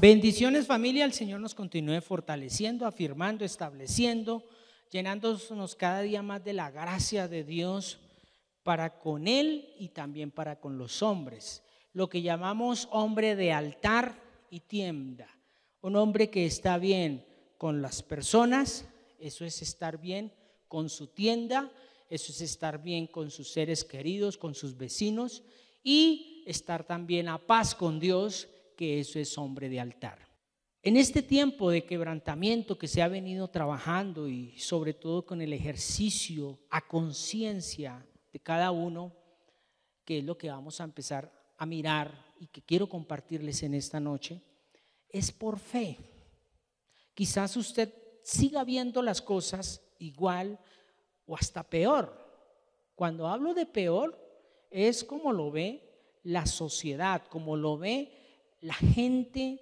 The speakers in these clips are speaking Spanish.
Bendiciones, familia. El Señor nos continúe fortaleciendo, afirmando, estableciendo, llenándonos cada día más de la gracia de Dios para con Él y también para con los hombres. Lo que llamamos hombre de altar y tienda. Un hombre que está bien con las personas, eso es estar bien con su tienda, eso es estar bien con sus seres queridos, con sus vecinos, y estar también a paz con Dios, que eso es hombre de altar. En este tiempo de quebrantamiento que se ha venido trabajando y sobre todo con el ejercicio a conciencia de cada uno, que es lo que vamos a empezar a mirar y que quiero compartirles en esta noche, es por fe. Quizás usted siga viendo las cosas igual o hasta peor. Cuando hablo de peor, es como lo ve la sociedad, como lo ve la gente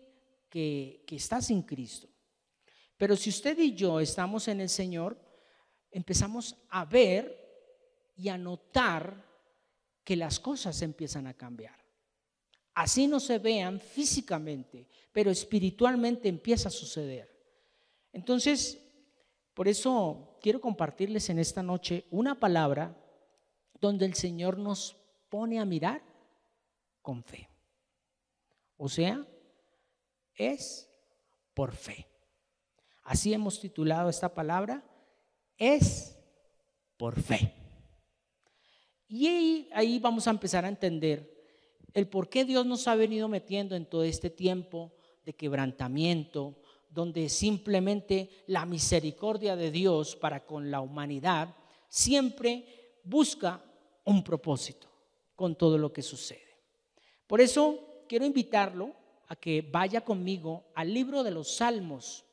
que está sin Cristo. Pero si usted y yo estamos en el Señor, empezamos a ver y a notar que las cosas empiezan a cambiar. Así no se vean físicamente, pero espiritualmente empieza a suceder. Entonces, por eso quiero compartirles en esta noche una palabra donde el Señor nos pone a mirar con fe. O sea, es por fe. Así hemos titulado esta palabra, es por fe. Y ahí vamos a empezar a entender el por qué Dios nos ha venido metiendo en todo este tiempo de quebrantamiento, donde simplemente la misericordia de Dios para con la humanidad siempre busca un propósito con todo lo que sucede. Por eso quiero invitarlo a que vaya conmigo al libro de los Salmos.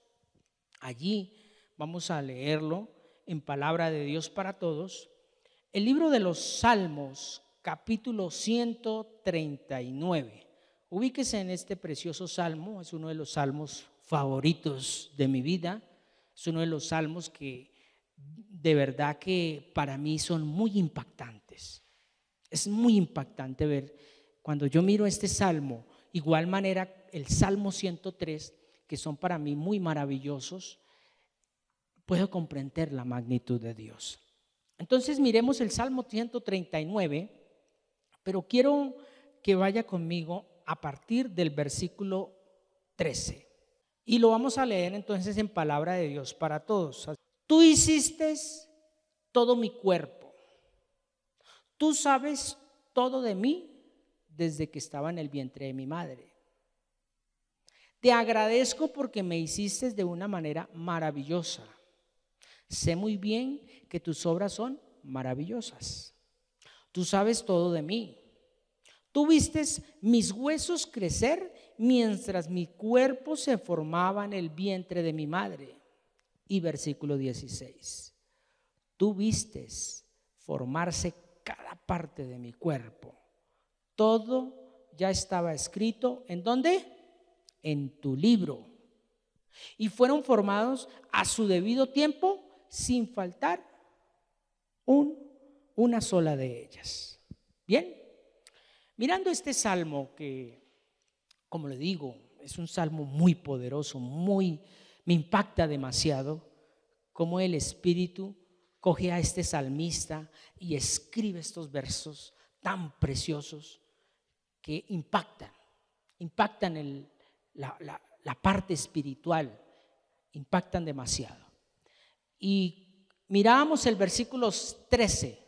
Allí vamos a leerlo en palabra de Dios para todos. El libro de los Salmos, capítulo 139. Ubíquese en este precioso salmo, es uno de los salmos favoritos de mi vida, es uno de los salmos que de verdad que para mí son muy impactantes. Es muy impactante ver cuando yo miro este salmo, igual manera el Salmo 103, que son para mí muy maravillosos, puedo comprender la magnitud de Dios. Entonces miremos el Salmo 139, pero quiero que vaya conmigo a partir del versículo 13. Y lo vamos a leer entonces en palabra de Dios para todos. Tú hiciste todo mi cuerpo. Tú sabes todo de mí desde que estaba en el vientre de mi madre. Te agradezco porque me hiciste de una manera maravillosa. Sé muy bien que tus obras son maravillosas. Tú sabes todo de mí. Tú vistes mis huesos crecer mientras mi cuerpo se formaba en el vientre de mi madre. Y versículo 16. Tú vistes formarse cada parte de mi cuerpo. Todo ya estaba escrito, ¿en dónde? En tu libro. Y fueron formados a su debido tiempo sin faltar una sola de ellas. Bien, mirando este salmo que, como le digo, es un salmo muy poderoso, me impacta demasiado cómo el Espíritu coge a este salmista y escribe estos versos tan preciosos que impactan la parte espiritual, impactan demasiado. Y miramos el versículo 13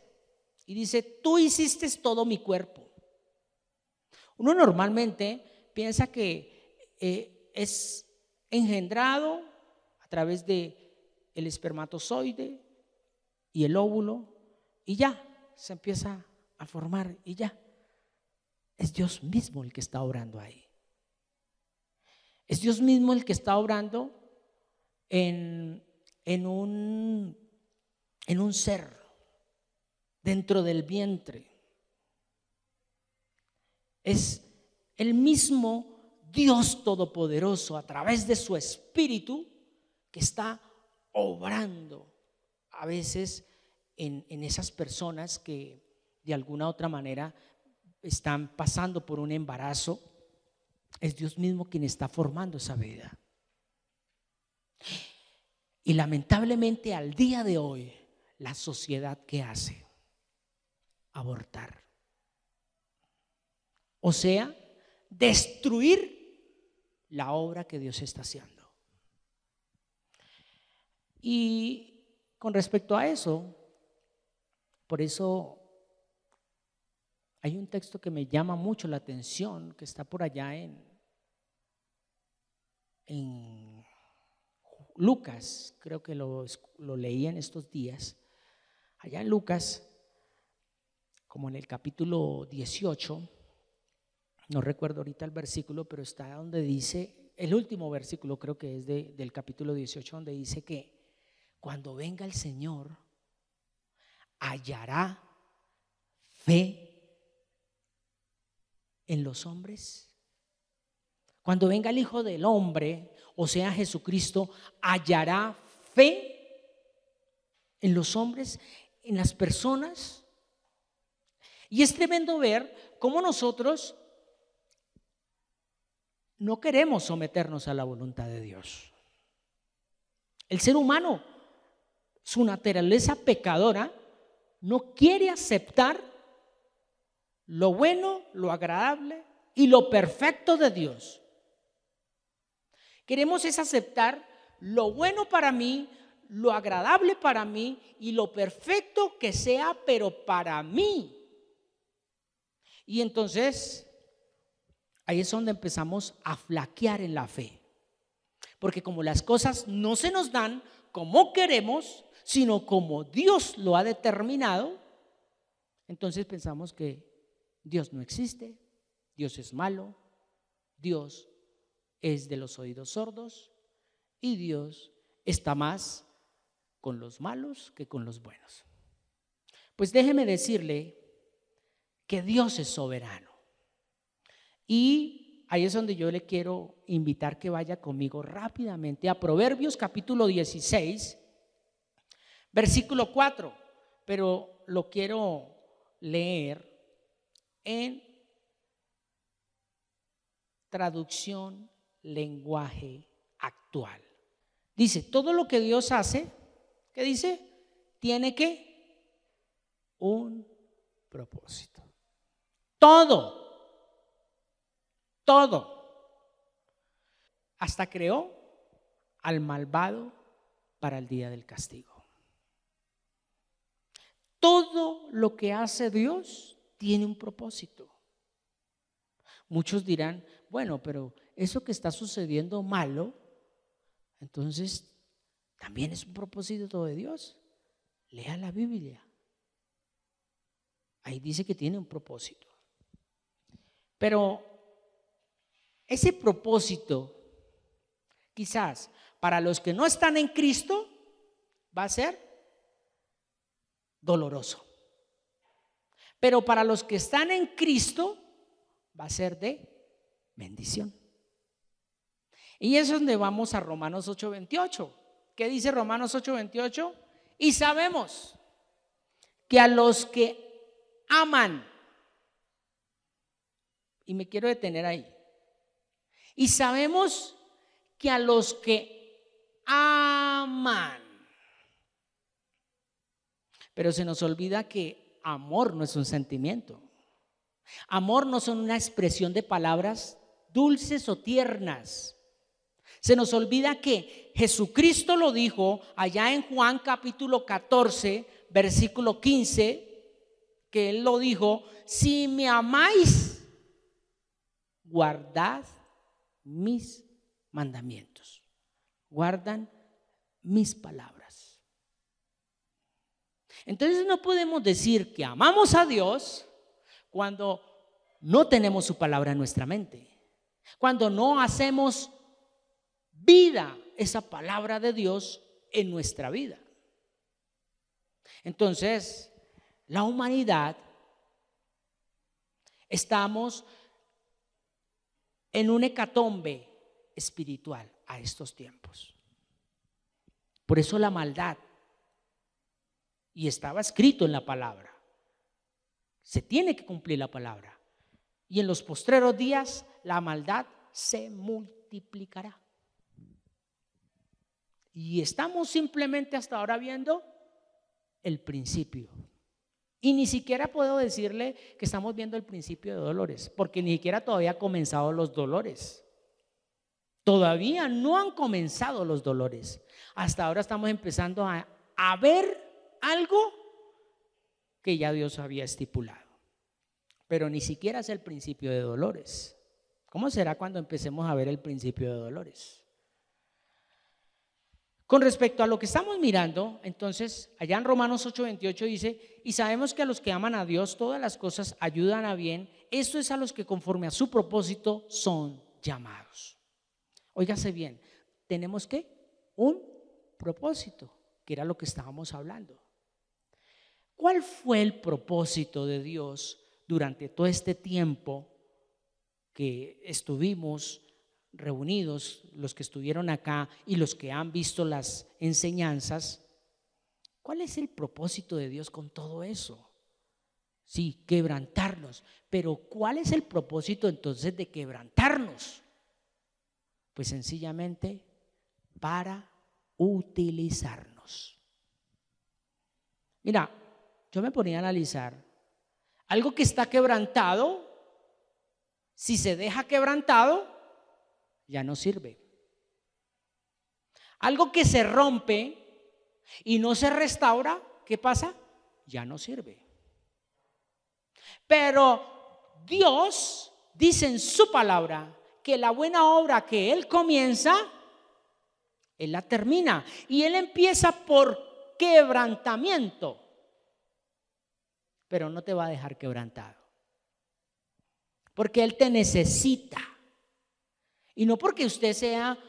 y dice, tú hiciste todo mi cuerpo. Uno normalmente piensa que es engendrado a través de el espermatozoide y el óvulo y ya se empieza a formar y ya. Es Dios mismo el que está obrando ahí. Es Dios mismo el que está obrando en un ser dentro del vientre. Es el mismo Dios todopoderoso a través de su Espíritu que está obrando a veces en esas personas que de alguna otra manera están pasando por un embarazo, es Dios mismo quien está formando esa vida. Y lamentablemente al día de hoy, la sociedad, ¿qué hace? Abortar. O sea, destruir la obra que Dios está haciendo. Y con respecto a eso, por eso hay un texto que me llama mucho la atención, que está por allá en Lucas, creo que lo leí en estos días. Allá en Lucas, como en el capítulo 18, no recuerdo ahorita el versículo, pero está donde dice, el último versículo creo que es del capítulo 18, donde dice que cuando venga el Señor, hallará fe en los hombres. Cuando venga el Hijo del Hombre, o sea Jesucristo, hallará fe en los hombres, en las personas. Y es tremendo ver cómo nosotros no queremos someternos a la voluntad de Dios. El ser humano, su naturaleza pecadora, no quiere aceptar lo bueno, lo agradable y lo perfecto de Dios. Queremos es aceptar lo bueno para mí, lo agradable para mí y lo perfecto que sea, pero para mí. Y entonces ahí es donde empezamos a flaquear en la fe. Porque como las cosas no se nos dan como queremos, sino como Dios lo ha determinado, entonces pensamos que Dios no existe, Dios es malo, Dios es de los oídos sordos y Dios está más con los malos que con los buenos. Pues déjeme decirle que Dios es soberano. Y ahí es donde yo le quiero invitar que vaya conmigo rápidamente a Proverbios capítulo 16, versículo 4, pero lo quiero leer en traducción lenguaje actual. Dice, todo lo que Dios hace, ¿qué dice? Tiene que un propósito. Todo. Hasta creó al malvado para el día del castigo. Todo lo que hace Dios tiene un propósito. Muchos dirán, bueno, pero eso que está sucediendo malo, entonces también es un propósito de Dios. Lea la Biblia. Ahí dice que tiene un propósito. Pero ese propósito, quizás para los que no están en Cristo, va a ser doloroso. Pero para los que están en Cristo, va a ser de bendición. Y es donde vamos a Romanos 8:28. ¿Qué dice Romanos 8:28? Y sabemos que a los que aman, y me quiero detener ahí, y sabemos que a los que aman, pero se nos olvida que amor no es un sentimiento. Amor no son una expresión de palabras dulces o tiernas. Se nos olvida que Jesucristo lo dijo allá en Juan capítulo 14, versículo 15, que Él lo dijo, si me amáis, guardad mis mandamientos. Guardan mis palabras. Entonces no podemos decir que amamos a Dios cuando no tenemos su palabra en nuestra mente, cuando no hacemos vida esa palabra de Dios en nuestra vida. Entonces, la humanidad estamos en un hecatombe espiritual a estos tiempos. Por eso la maldad, y estaba escrito en la palabra, se tiene que cumplir la palabra. Y en los postreros días la maldad se multiplicará. Y estamos simplemente hasta ahora viendo el principio. Y ni siquiera puedo decirle que estamos viendo el principio de dolores, porque ni siquiera todavía han comenzado los dolores. Todavía no han comenzado los dolores. Hasta ahora estamos empezando a ver algo que ya Dios había estipulado. Pero ni siquiera es el principio de dolores. ¿Cómo será cuando empecemos a ver el principio de dolores? Con respecto a lo que estamos mirando, entonces, allá en Romanos 8:28 dice: y sabemos que a los que aman a Dios todas las cosas ayudan a bien. Esto es a los que conforme a su propósito son llamados. Óigase bien, tenemos que un propósito, que era lo que estábamos hablando. ¿Cuál fue el propósito de Dios durante todo este tiempo que estuvimos reunidos, los que estuvieron acá y los que han visto las enseñanzas? ¿Cuál es el propósito de Dios con todo eso? Sí, quebrantarnos. Pero ¿cuál es el propósito entonces de quebrantarnos? Pues sencillamente para utilizarnos. Mira, yo me ponía a analizar algo que está quebrantado. Si se deja quebrantado, ya no sirve. Algo que se rompe y no se restaura, ¿qué pasa? Ya no sirve. Pero Dios dice en su palabra que la buena obra que Él comienza, Él la termina. Y Él empieza por quebrantamiento, pero no te va a dejar quebrantado, porque Él te necesita. Y no porque usted sea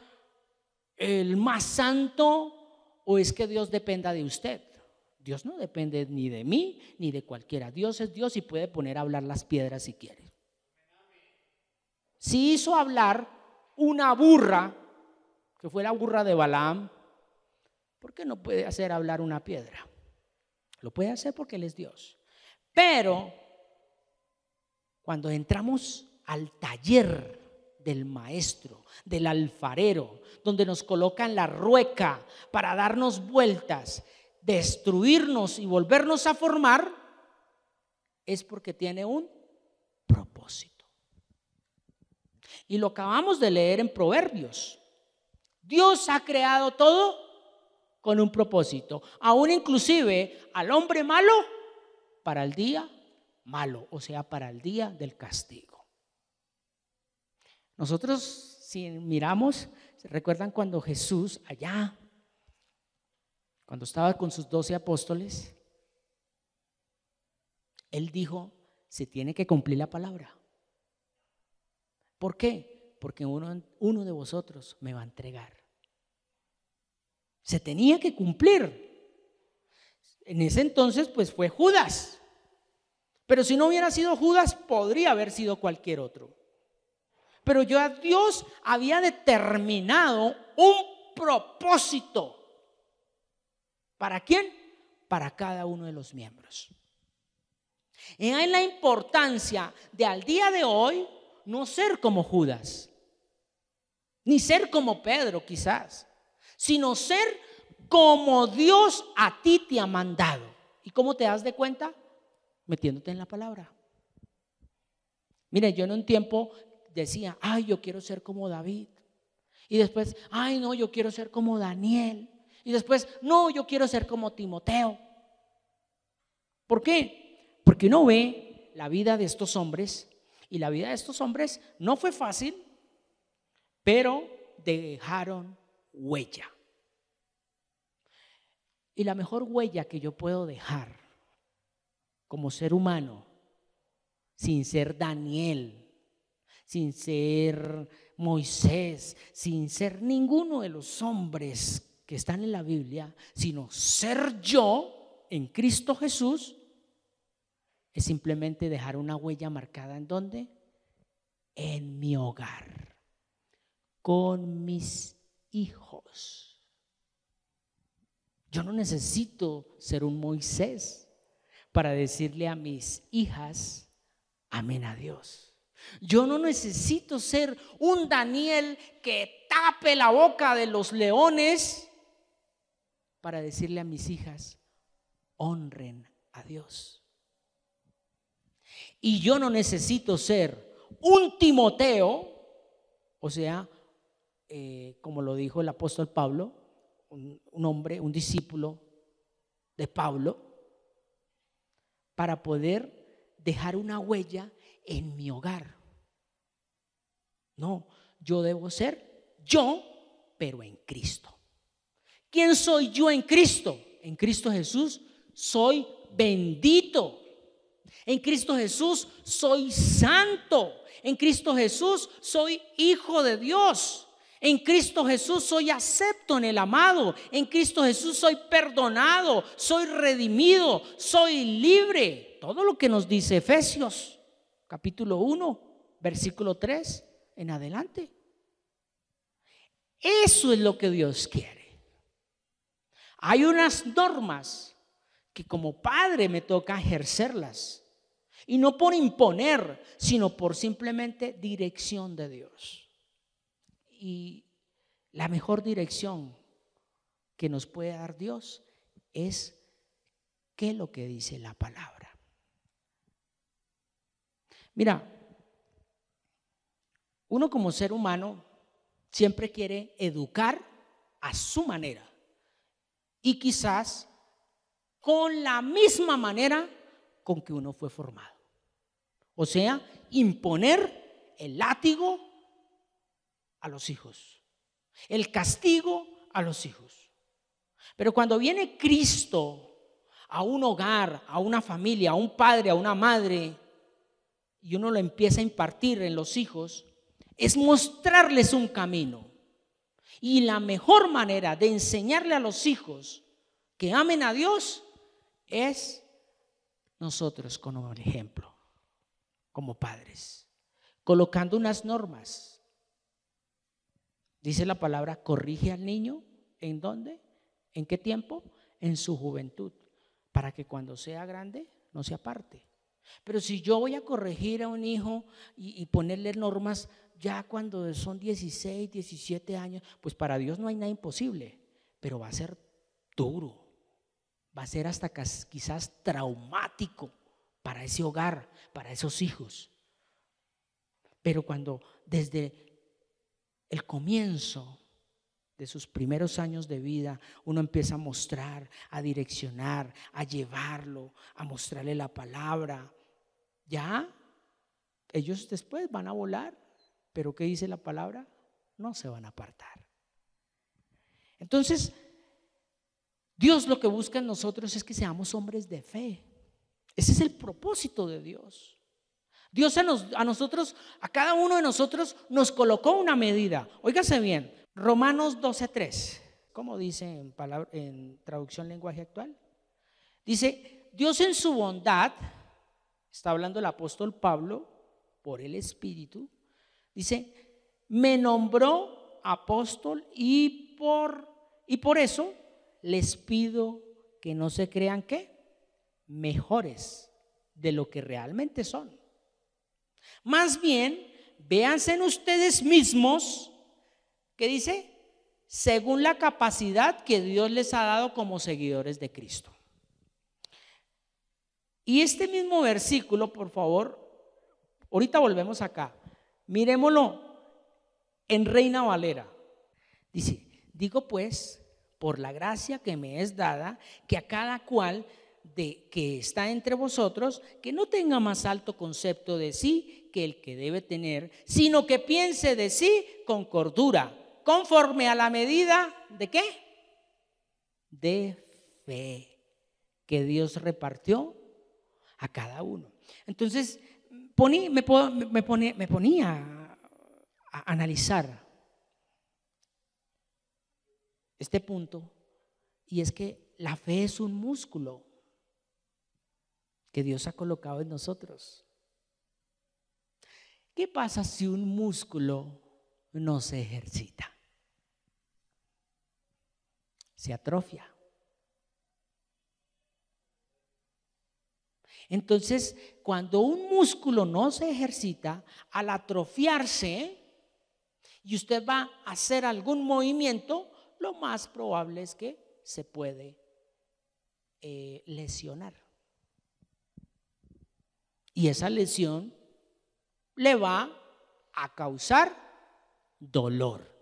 el más santo o es que Dios dependa de usted. Dios no depende ni de mí ni de cualquiera. Dios es Dios y puede poner a hablar las piedras si quiere. Si hizo hablar una burra, que fue la burra de Balaam, ¿por qué no puede hacer hablar una piedra? Lo puede hacer porque Él es Dios. Pero cuando entramos al taller del maestro, del alfarero, donde nos colocan la rueca para darnos vueltas, destruirnos y volvernos a formar, es porque tiene un propósito. Y lo acabamos de leer en Proverbios. Dios ha creado todo con un propósito, aún inclusive al hombre malo para el día malo, o sea, para el día del castigo. Nosotros, si miramos, ¿se recuerdan cuando Jesús allá, cuando estaba con sus 12 apóstoles, Él dijo: se tiene que cumplir la palabra? ¿Por qué? Porque uno de vosotros me va a entregar. Se tenía que cumplir. En ese entonces pues fue Judas, pero si no hubiera sido Judas, podría haber sido cualquier otro. Pero ya Dios había determinado un propósito. ¿Para quién? Para cada uno de los miembros. Y hay la importancia de al día de hoy no ser como Judas, ni ser como Pedro quizás, sino ser como Dios a ti te ha mandado. ¿Y cómo te das de cuenta? Metiéndote en la palabra. Mire, yo en un tiempo decía: ay, yo quiero ser como David. Y después: ay, no, yo quiero ser como Daniel. Y después: no, yo quiero ser como Timoteo. ¿Por qué? Porque uno ve la vida de estos hombres, y la vida de estos hombres no fue fácil, pero dejaron huella. Y la mejor huella que yo puedo dejar como ser humano, sin ser Daniel, sin ser Moisés, sin ser ninguno de los hombres que están en la Biblia, sino ser yo en Cristo Jesús, es simplemente dejar una huella marcada. ¿En dónde? En mi hogar, con mis hijos. Yo no necesito ser un Moisés para decirle a mis hijas: amen a Dios. Yo no necesito ser un Daniel que tape la boca de los leones para decirle a mis hijas: honren a Dios. Y yo no necesito ser un Timoteo, o sea, como lo dijo el apóstol Pablo, un hombre, un discípulo de Pablo, para poder dejar una huella en mi hogar. No, yo debo ser yo, pero en Cristo. ¿Quién soy yo en Cristo? En Cristo Jesús soy bendito. En Cristo Jesús soy santo. En Cristo Jesús soy hijo de Dios. En Cristo Jesús soy acepto en el amado. En Cristo Jesús soy perdonado, soy redimido, soy libre. Todo lo que nos dice Efesios capítulo 1, versículo 3 en adelante. Eso es lo que Dios quiere. Hay unas normas que como padre me toca ejercerlas. Y no por imponer, sino por simplemente dirección de Dios. Y la mejor dirección que nos puede dar Dios es qué es lo que dice la palabra. Mira, uno como ser humano siempre quiere educar a su manera y quizás con la misma manera con que uno fue formado. O sea, imponer el látigo a los hijos, el castigo a los hijos. Pero cuando viene Cristo a un hogar, a una familia, a un padre, a una madre, y uno lo empieza a impartir en los hijos, es mostrarles un camino. Y la mejor manera de enseñarle a los hijos que amen a Dios es nosotros con el ejemplo, como padres, colocando unas normas. Dice la palabra: corrige al niño. ¿En dónde? ¿En qué tiempo? En su juventud, para que cuando sea grande no se aparte. Pero si yo voy a corregir a un hijo y ponerle normas ya cuando son 16, 17 años, pues para Dios no hay nada imposible, pero va a ser duro, va a ser hasta quizás traumático para ese hogar, para esos hijos. Pero cuando desde el comienzo de sus primeros años de vida uno empieza a mostrar, a direccionar, a llevarlo, a mostrarle la palabra, ya ellos después van a volar. Pero ¿qué dice la palabra? No se van a apartar. Entonces, Dios lo que busca en nosotros es que seamos hombres de fe. Ese es el propósito de Dios. Dios a nosotros, a cada uno de nosotros nos colocó una medida. Óigase bien, Romanos 12:3. ¿Cómo dice en traducción lenguaje actual? Dice: Dios en su bondad, está hablando el apóstol Pablo por el Espíritu, dice: me nombró apóstol y por eso les pido que no se crean ¿qué? Mejores de lo que realmente son. Más bien, véanse en ustedes mismos, ¿qué dice? Según la capacidad que Dios les ha dado como seguidores de Cristo. Y este mismo versículo, por favor, ahorita volvemos acá, miremoslo en Reina Valera. Dice: digo pues, por la gracia que me es dada, que a cada cual que está entre vosotros, que no tenga más alto concepto de sí que el que debe tener, sino que piense de sí con cordura, conforme a la medida ¿de qué? De fe que Dios repartió a cada uno. Entonces me ponía a analizar este punto, y es que la fe es un músculo que Dios ha colocado en nosotros. ¿Qué pasa si un músculo no se ejercita? Se atrofia. Entonces, cuando un músculo no se ejercita, al atrofiarse y usted va a hacer algún movimiento, lo más probable es que se puede lesionar. Y esa lesión le va a causar dolor.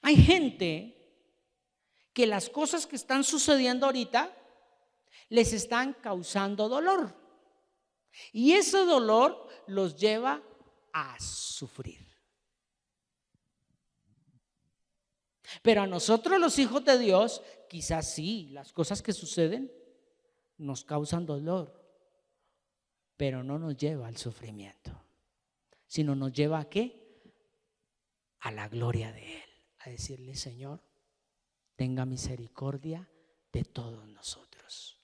Hay gente que las cosas que están sucediendo ahorita les están causando dolor. Y ese dolor los lleva a sufrir. Pero a nosotros los hijos de Dios, quizás sí, las cosas que suceden nos causan dolor, pero no nos lleva al sufrimiento, sino nos lleva ¿a qué? A la gloria de Él, a decirle: Señor, tenga misericordia de todos nosotros.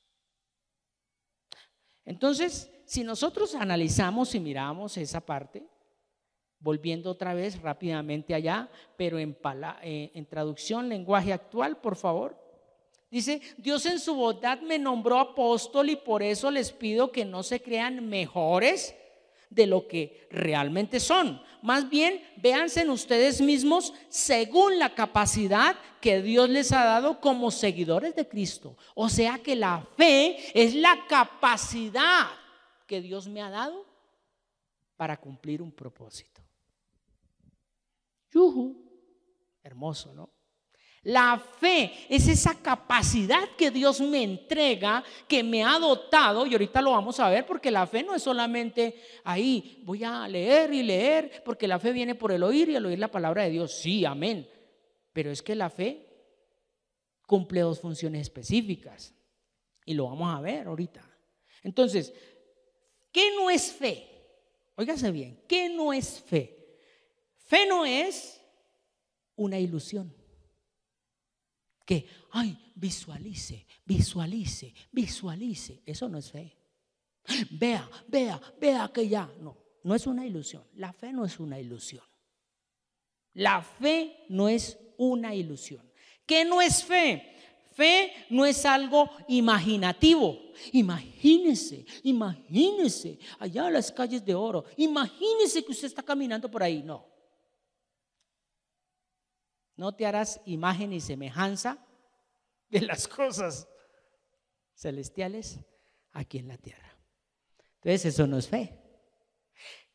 Entonces, si nosotros analizamos y miramos esa parte, volviendo otra vez rápidamente allá, pero en traducción, lenguaje actual, por favor. Dice: Dios en su bondad me nombró apóstol y por eso les pido que no se crean mejores de lo que realmente son. Más bien, véanse en ustedes mismos según la capacidad que Dios les ha dado como seguidores de Cristo. O sea que la fe es la capacidad que Dios me ha dado para cumplir un propósito. Hermoso, ¿no? La fe es esa capacidad que Dios me entrega, que me ha dotado, y ahorita lo vamos a ver, porque la fe no es solamente ahí, voy a leer y leer, porque la fe viene por el oír y el oír la palabra de Dios. Sí, amén. Pero es que la fe cumple dos funciones específicas, y lo vamos a ver ahorita. Entonces, ¿qué no es fe? Óigase bien, ¿qué no es fe? Fe no es una ilusión. Que, visualice. Eso no es fe. Vea que ya. No es una ilusión. La fe no es una ilusión. La fe no es una ilusión. ¿Qué no es fe? Fe no es algo imaginativo. Imagínese allá en las calles de oro. Imagínese que usted está caminando por ahí. No te harás imagen y semejanza de las cosas celestiales aquí en la tierra. Entonces eso no es fe.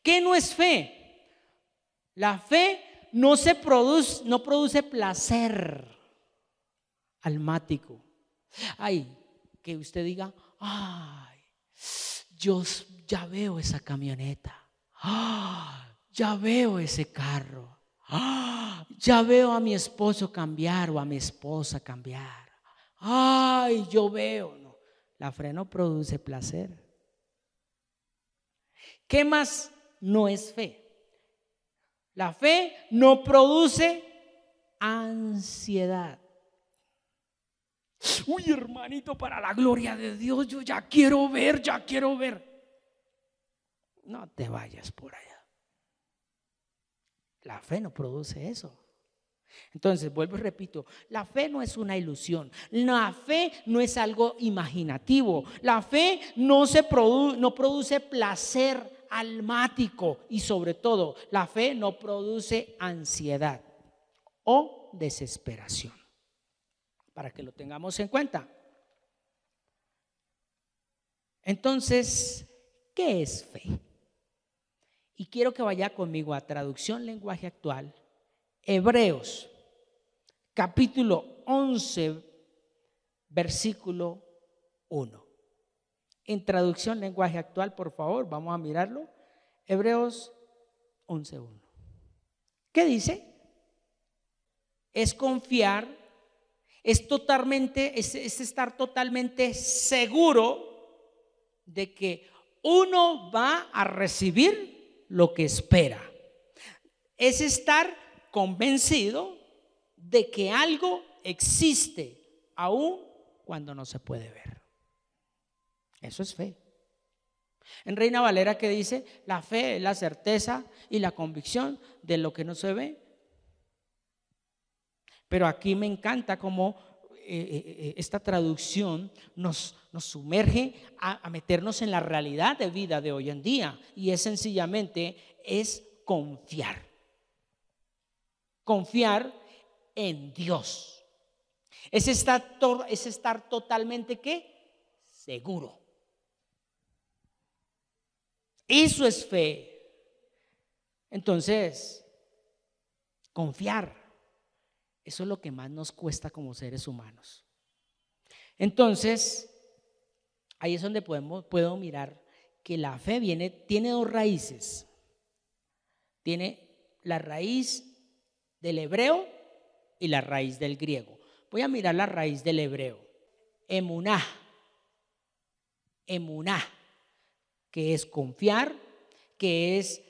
¿Qué no es fe? La fe no produce placer almático. Que usted diga: yo ya veo esa camioneta, ya veo ese carro, ya veo a mi esposo cambiar o a mi esposa cambiar. Yo veo. No, la fe no produce placer. ¿Qué más no es fe? La fe no produce ansiedad. Hermanito, para la gloria de Dios, yo ya quiero ver. No te vayas por allá. La fe no produce eso. Entonces, vuelvo y repito, la fe no es una ilusión. La fe no es algo imaginativo. La fe no produce placer almático. Y sobre todo, la fe no produce ansiedad o desesperación. Para que lo tengamos en cuenta. Entonces, ¿qué es fe? Y quiero que vaya conmigo a traducción lenguaje actual, Hebreos, capítulo 11, versículo 1. En traducción lenguaje actual, por favor, vamos a mirarlo. Hebreos 11:1. ¿Qué dice? Es confiar, es estar totalmente seguro de que uno va a recibir lo que espera. Es estar convencido de que algo existe aún cuando no se puede ver. Eso es fe. En Reina Valera, ¿qué dice? La fe es la certeza y la convicción de lo que no se ve. Pero aquí me encanta cómo esta traducción nos sumerge a meternos en la realidad de vida de hoy en día, y es sencillamente confiar. Confiar en Dios. Es estar totalmente ¿qué? Seguro. Eso es fe. Entonces, confiar, eso es lo que más nos cuesta como seres humanos. Entonces, ahí es donde puedo mirar que la fe tiene dos raíces. Tiene la raíz del hebreo y la raíz del griego. Voy a mirar la raíz del hebreo. Emuná, que es confiar, que es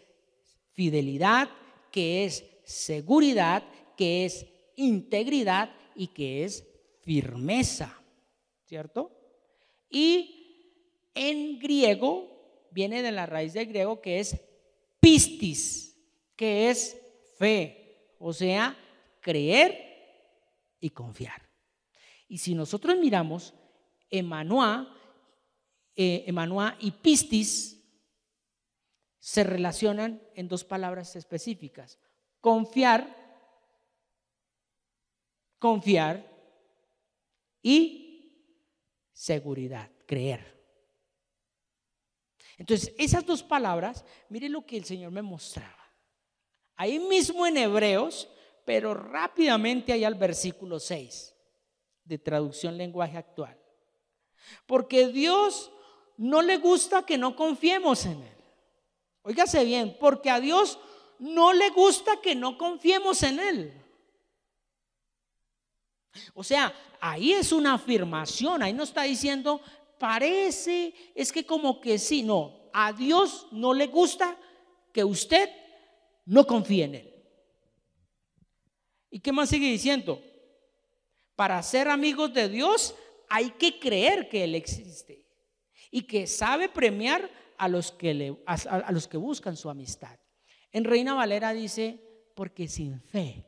fidelidad, que es seguridad, que es integridad y que es firmeza, ¿cierto? Y en griego viene de la raíz del griego que es pistis, que es fe, o sea, creer y confiar. Y si nosotros miramos Emmanuá y pistis se relacionan en dos palabras específicas: confiar y seguridad, creer. Entonces, esas dos palabras, mire lo que el Señor me mostraba. Ahí mismo en Hebreos, pero rápidamente allá al versículo 6 de traducción lenguaje actual. Porque Dios no le gusta que no confiemos en Él. Óigase bien, porque a Dios no le gusta que no confiemos en Él. O sea, ahí es una afirmación, ahí no está diciendo parece, es que como que sí. No, a Dios no le gusta que usted no confíe en Él. ¿Y qué más sigue diciendo? Para ser amigos de Dios hay que creer que Él existe y que sabe premiar a los que buscan su amistad. En Reina Valera dice: porque sin fe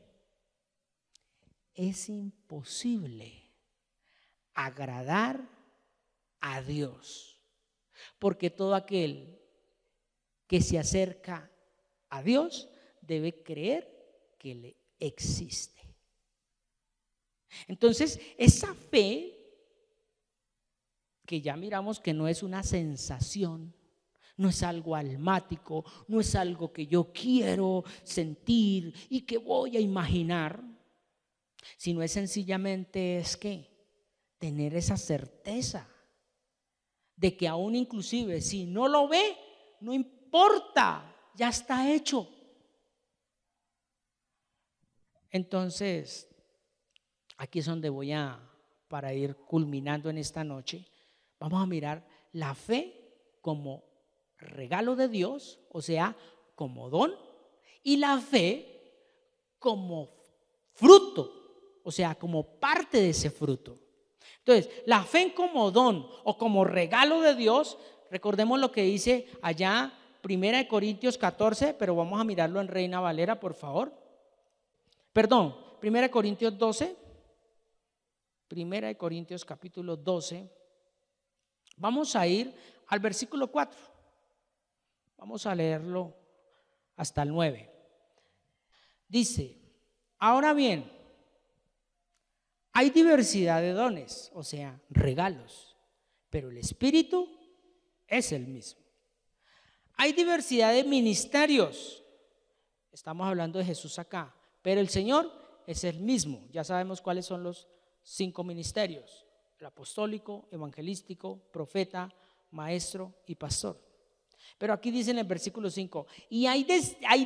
es imposible agradar a Dios, porque todo aquel que se acerca a Dios debe creer que le existe. Entonces, esa fe que ya miramos que no es una sensación, no es algo almático, no es algo que yo quiero sentir y que voy a imaginar, sino es sencillamente tener esa certeza de que aún inclusive si no lo ve, no importa, ya está hecho. Entonces, aquí es donde para ir culminando en esta noche, vamos a mirar la fe como regalo de Dios, o sea, como don, y la fe como fruto, o sea, como parte de ese fruto. Entonces, la fe como don o como regalo de Dios, recordemos lo que dice allá 1 Corintios 14, pero vamos a mirarlo en Reina Valera, por favor. Perdón, 1 Corintios 12, 1 Corintios capítulo 12. Vamos a ir al versículo 4. Vamos a leerlo hasta el 9. Dice: ahora bien, hay diversidad de dones, o sea, regalos, pero el Espíritu es el mismo. Hay diversidad de ministerios, estamos hablando de Jesús acá, pero el Señor es el mismo. Ya sabemos cuáles son los 5 ministerios: el apostólico, evangelístico, profeta, maestro y pastor. Pero aquí dice en el versículo 5: y hay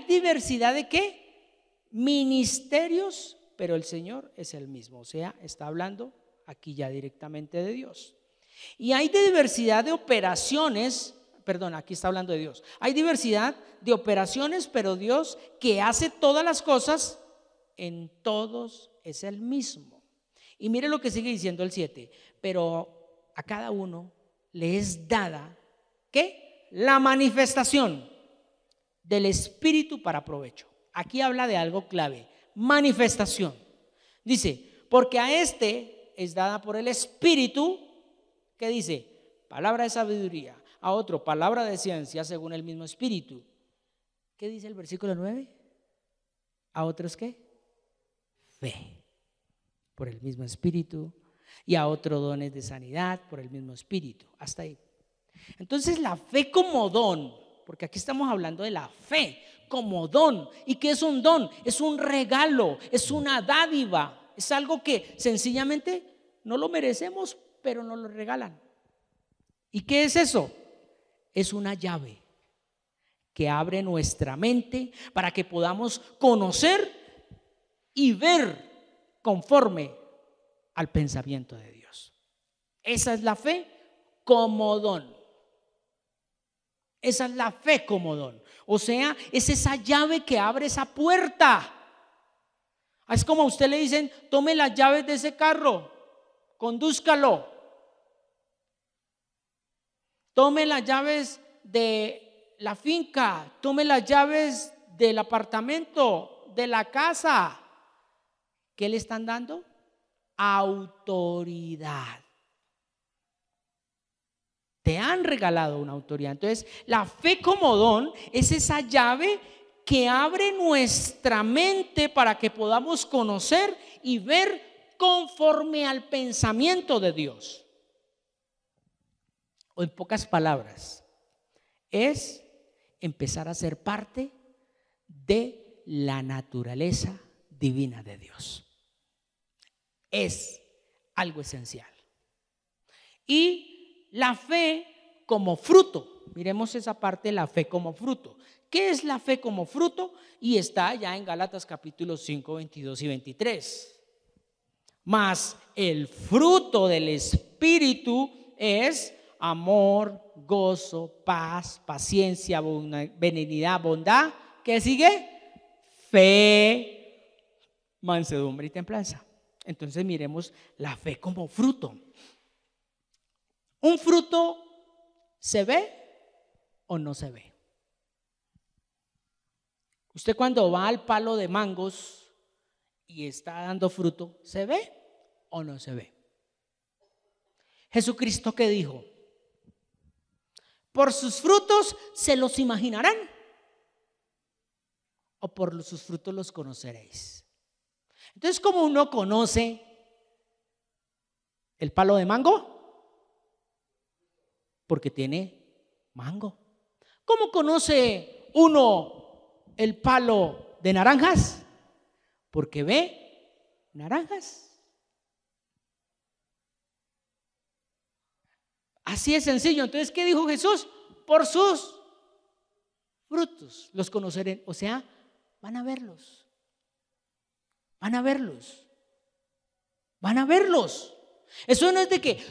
diversidad de ¿qué? Ministerios, pero el Señor es el mismo. O sea, está hablando aquí ya directamente de Dios. Y hay diversidad de operaciones, perdón, aquí está hablando de Dios. Hay diversidad de operaciones, pero Dios, que hace todas las cosas, en todos es el mismo. Y mire lo que sigue diciendo el 7: pero a cada uno le es dada ¿qué? La manifestación del Espíritu para provecho. Aquí habla de algo clave: manifestación. Dice: porque a este es dada por el Espíritu, ¿qué dice? Palabra de sabiduría. A otro, palabra de ciencia según el mismo Espíritu. ¿Qué dice el versículo 9? A otros, ¿qué? Fe, por el mismo Espíritu. Y a otro, dones de sanidad por el mismo Espíritu. Hasta ahí. Entonces la fe como don, porque aquí estamos hablando de la fe como don. ¿Y qué es un don? Es un regalo, es una dádiva, es algo que sencillamente no lo merecemos, pero nos lo regalan. ¿Y qué es eso? Es una llave que abre nuestra mente para que podamos conocer y ver conforme al pensamiento de Dios. Esa es la fe como don. Esa es la fe como don. O sea, es esa llave que abre esa puerta. Es como a usted le dicen: tome las llaves de ese carro, condúzcalo. Tome las llaves de la finca, tome las llaves del apartamento, de la casa. ¿Qué le están dando? Autoridad. Te han regalado una autoridad. Entonces, la fe como don es esa llave que abre nuestra mente para que podamos conocer y ver conforme al pensamiento de Dios. O en pocas palabras, es empezar a ser parte de la naturaleza divina de Dios. Es algo esencial. Y la fe como fruto, miremos esa parte, la fe como fruto. ¿Qué es la fe como fruto? Y está ya en Gálatas capítulo 5, 22 y 23. Mas el fruto del Espíritu es amor, gozo, paz, paciencia, benignidad, bondad. ¿Qué sigue? Fe, mansedumbre y templanza. Entonces miremos la fe como fruto. ¿Un fruto se ve o no se ve? Usted cuando va al palo de mangos y está dando fruto, ¿se ve o no se ve? Jesucristo, ¿qué dijo? Por sus frutos se los imaginarán, o por sus frutos los conoceréis. Entonces, ¿cómo uno conoce el palo de mango? Porque tiene mango. ¿Cómo conoce uno el palo de naranjas? Porque ve naranjas. Así es sencillo. Entonces, ¿qué dijo Jesús? Por sus frutos los conocerán. O sea, van a verlos. Van a verlos. Van a verlos. Eso no es de que,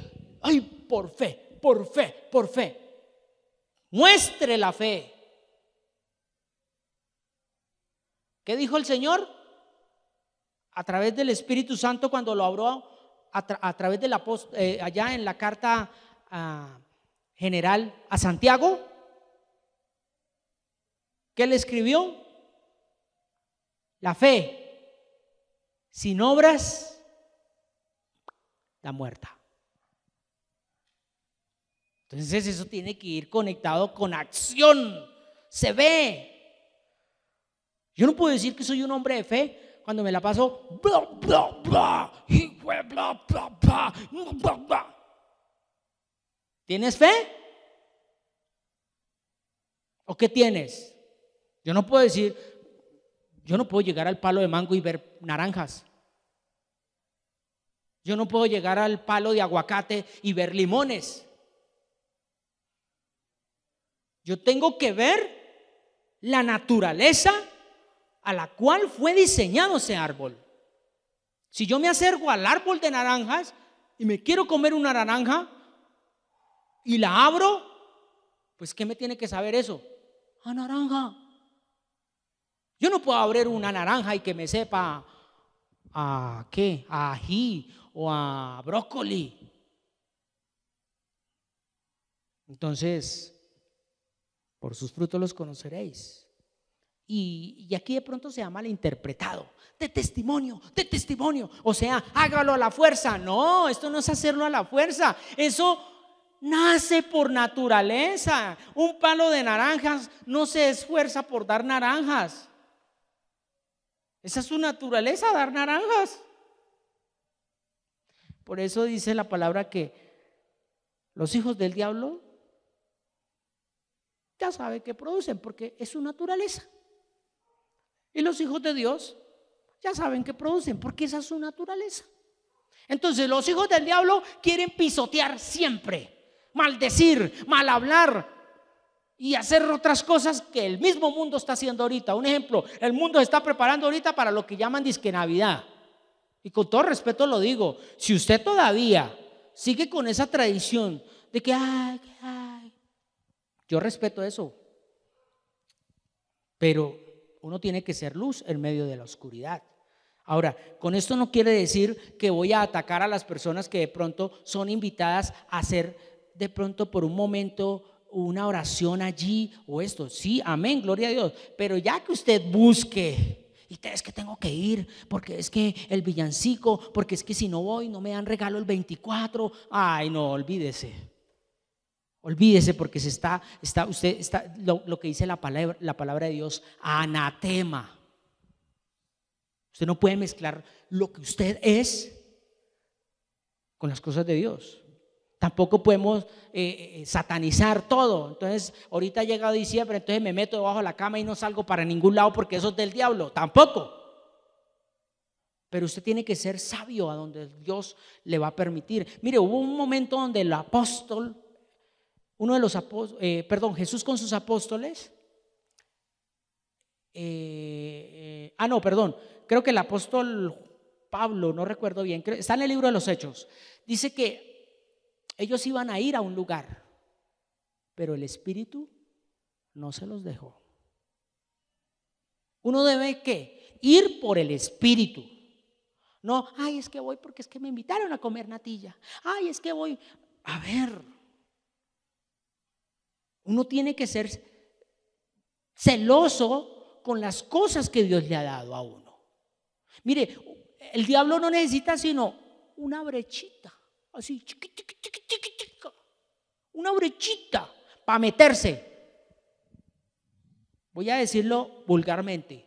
ay, por fe, por fe, por fe. Muestre la fe. ¿Qué dijo el Señor? A través del Espíritu Santo cuando lo habló a través del apóstol, allá en la carta general a Santiago. ¿Qué le escribió? La fe sin obras está muerta. Entonces eso tiene que ir conectado con acción. Se ve. Yo no puedo decir que soy un hombre de fe cuando me la paso bla, bla, bla, bla, bla, bla, bla, bla. ¿Tienes fe? ¿O qué tienes? Yo no puedo decir, yo no puedo llegar al palo de mango y ver naranjas. Yo no puedo llegar al palo de aguacate y ver limones. Yo tengo que ver la naturaleza a la cual fue diseñado ese árbol. Si yo me acerco al árbol de naranjas y me quiero comer una naranja y la abro, pues ¿qué me tiene que saber eso? A naranja. Yo no puedo abrir una naranja y que me sepa a ¿qué? A ají o a brócoli. Entonces, por sus frutos los conoceréis. Y aquí de pronto se ha malinterpretado. De testimonio, de testimonio. O sea, hágalo a la fuerza. No, esto no es hacerlo a la fuerza. Eso nace por naturaleza. Un palo de naranjas no se esfuerza por dar naranjas. Esa es su naturaleza, dar naranjas. Por eso dice la palabra que los hijos del diablo ya saben que producen, porque es su naturaleza. Y los hijos de Dios ya saben que producen, porque esa es su naturaleza. Entonces los hijos del diablo quieren pisotear siempre, maldecir, mal hablar y hacer otras cosas que el mismo mundo está haciendo ahorita. Un ejemplo, el mundo se está preparando ahorita para lo que llaman disque Navidad. Y con todo respeto lo digo, si usted todavía sigue con esa tradición de que yo respeto eso, pero uno tiene que ser luz en medio de la oscuridad. Ahora, con esto no quiere decir que voy a atacar a las personas que de pronto son invitadas a hacer de pronto por un momento una oración allí o esto. Sí, amén, gloria a Dios. Pero ya que usted busque, y es que tengo que ir, porque es que el villancico, porque es que si no voy no me dan regalo el 24. Ay, no, olvídese. Olvídese, porque usted está lo que dice la palabra de Dios, anatema. Usted no puede mezclar lo que usted es con las cosas de Dios. Tampoco podemos satanizar todo. Entonces ahorita ha llegado diciembre, entonces me meto debajo de la cama y no salgo para ningún lado porque eso es del diablo. Tampoco. Pero usted tiene que ser sabio a donde Dios le va a permitir. Mire, hubo un momento donde el apóstol, uno de los apóstoles, Jesús con sus apóstoles, creo que el apóstol Pablo, no recuerdo bien, está en el libro de los Hechos, dice que ellos iban a ir a un lugar, pero el Espíritu no se los dejó. Uno debe ¿qué? Ir por el Espíritu. No, es que voy porque es que me invitaron a comer natilla. Es que voy. A ver, uno tiene que ser celoso con las cosas que Dios le ha dado a uno. Mire, el diablo no necesita sino una brechita, así, chiquita, una brechita para meterse. Voy a decirlo vulgarmente,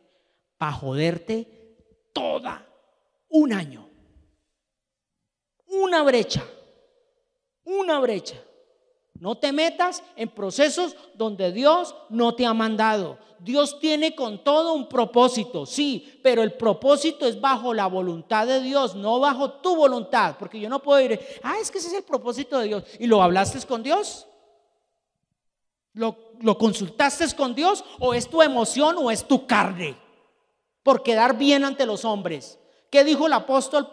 para joderte toda un año. Una brecha. No te metas en procesos donde Dios no te ha mandado. Dios tiene con todo un propósito, sí, pero el propósito es bajo la voluntad de Dios, no bajo tu voluntad. Porque yo no puedo ir, es que ese es el propósito de Dios. ¿Y lo hablaste con Dios? ¿Lo consultaste con Dios? ¿O es tu emoción o es tu carne? Por quedar bien ante los hombres. ¿Qué dijo el apóstol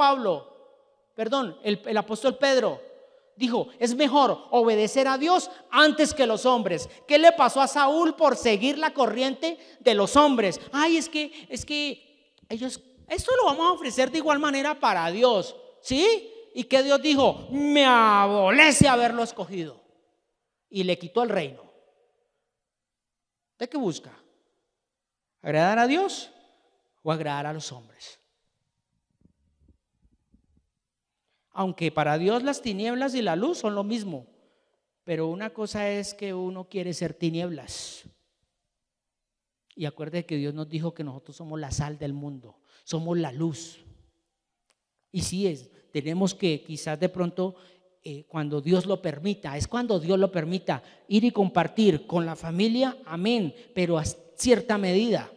el apóstol Pedro? Dijo, es mejor obedecer a Dios antes que los hombres. ¿Qué le pasó a Saúl por seguir la corriente de los hombres? Es que ellos, esto lo vamos a ofrecer de igual manera para Dios, ¿sí? ¿Y qué Dios dijo? Me aborrece haberlo escogido. Y le quitó el reino. ¿De qué busca? ¿Agradar a Dios o agradar a los hombres? Aunque para Dios las tinieblas y la luz son lo mismo, pero una cosa es que uno quiere ser tinieblas. Y acuérdate que Dios nos dijo que nosotros somos la sal del mundo, somos la luz. Y sí, tenemos que quizás de pronto, cuando Dios lo permita, ir y compartir con la familia, amén, pero a cierta medida